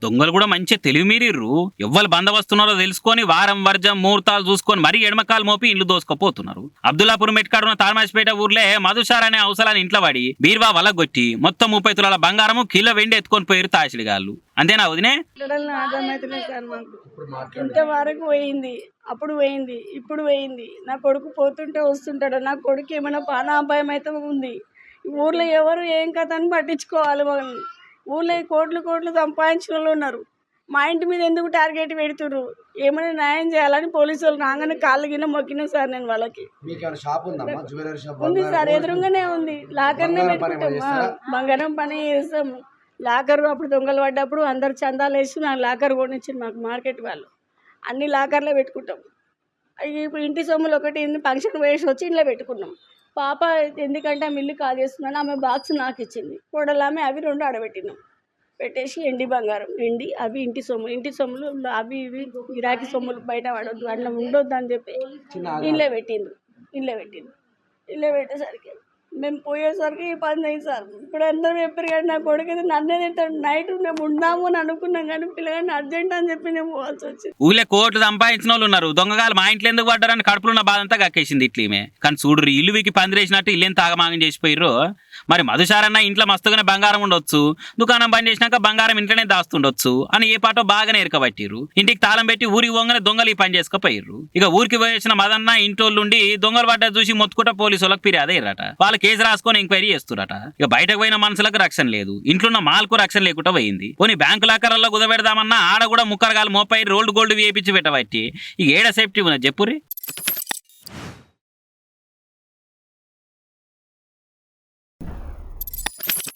దొంగలు కూడా మంచి తెలివి మీరిర్రు. ఎవ్వరు బందవస్తున్నారో తెలుసుకొని వారం వర్జం ముహూర్తాలు చూసుకొని మరీ ఎడమకాలు మోపి ఇల్లు దోసుకపోతున్నారు. అబ్దుల్లాపూర్ మెట్కాడున్న తార్మాసిపేట ఊర్లే మధుషార్ అనే అవసరాన్ని ఇంట్లో పడి బీర్వా వలగొట్టి మొత్తం 30 తులాల బంగారము కిలో వెండి ఎత్తుకొని పోయారు తాసిడిగాళ్ళు. అంతేనా వదినే? ఇంతవరకు పోయింది, అప్పుడు పోయింది, ఇప్పుడు పోయింది. నా కొడుకు పోతుంటే వస్తుంటాడు. నా కొడుకు ఏమైనా ప్రాణాపాయం అయితే ఉంది. ఊర్లో ఎవరు ఏం కథ అని పట్టించుకోవాలి. వాళ్ళని ఊర్లో కోట్లు కోట్లు సంపాదించిన వాళ్ళు ఉన్నారు. మా ఇంటి మీద ఎందుకు టార్గెట్ పెడుతుర్రు? ఏమైనా న్యాయం చేయాలని పోలీసు వాళ్ళు రాగానే కాళ్ళు గిన్నె మొక్కినా సార్ నేను వాళ్ళకి. ఉంది సార్, ఎదురుగానే ఉంది. లాకర్నే పెట్టుకుంటాం, బంగారం పని చేస్తాము. లాకర్ అప్పుడు దొంగలు పడ్డప్పుడు అందరు చందాలు వేసి నాకు లాకర్ కొనిచ్చింది మాకు మార్కెట్ వాళ్ళు. అన్ని లాకర్లో పెట్టుకుంటాం. ఇప్పుడు ఇంటి సొమ్ములు ఒకటి ఫంక్షన్ వేసి వచ్చి ఇంట్లో పెట్టుకున్నాం. పాప ఎందుకంటే ఆమె ఇల్లు కాల్ చేస్తున్నాను, ఆమె బాక్స్ నాకు ఇచ్చింది. కూడలామె అవి 2 ఆడబెట్టినాం. పెట్టేసి ఎండి బంగారం, ఎండి అవి ఇంటి సొమ్ములు అవి ఇవి గిరాకీ సొమ్ములు బయట పడొద్దు, అట్లా ఉండొద్దు అని చెప్పి ఇల్లే పెట్టేసరికి మేము పోయేసరికి 10 అయింది సార్. ఇప్పుడు అందరూ చెప్పారు కానీ నా కొడుకు అయితే నన్నే తింటాడు. నైట్ మేము ఉందాము అని అనుకున్నాం కానీ పిల్లగాడిని అర్జెంట్ అని చెప్పి నేను పోవాల్సి వచ్చింది. ఊళ్ళో కోట్లు సంపాదించిన వాళ్ళు ఉన్నారు. దొంగగాలు మా ఇంట్లో ఎందుకు పడ్డారని కడుపులో ఉన్న బాధ అంతా కక్కేసింది ఇట్లీమే. కానీ చూడు ఇల్లువికి పందిరేసినట్టు ఇల్లేం తాగమాగం చేసిపోయిర్రు. మరి మధుసారన్న ఇంట్లో మస్తుగానే బంగారం ఉండొచ్చు, దుకాణం బంద్ చేసినాక బంగారం ఇంట్లోనే దాస్తుండొచ్చు అని ఏ పాటో బాగానే ఎరకబట్టిర్రు. ఇంటికి తాళం పెట్టి ఊరికి పోగానే దొంగలు ఈ పని చేసుకుపోయిర్రు. ఇక ఊరికి పోయేసిన మదన్న ఇంటోళ్ళుండి దొంగలు పడ్డ చూసి మొత్తుకుంటా పోలీసు వాళ్ళకి ఫిర్యాదు అయ్యారట. వాళ్ళు కేసు రాసుకొని ఎంక్వైరీ చేస్తురట. ఇక బయటకు పోయిన మనుషులకు రక్షణ లేదు, ఇంట్లో ఉన్న మాల్కు రక్షణ లేకుండా పోయింది. కొన్ని బ్యాంకు లాకర్లలో కుదబెడదామన్నా ఆడ కూడా ముక్కరగాలు మోపై రోల్డ్ గోల్డ్ వేయించి పెట్టబట్టి ఇక ఏడ సేఫ్టీ ఉన్నది చెప్పుర్రి.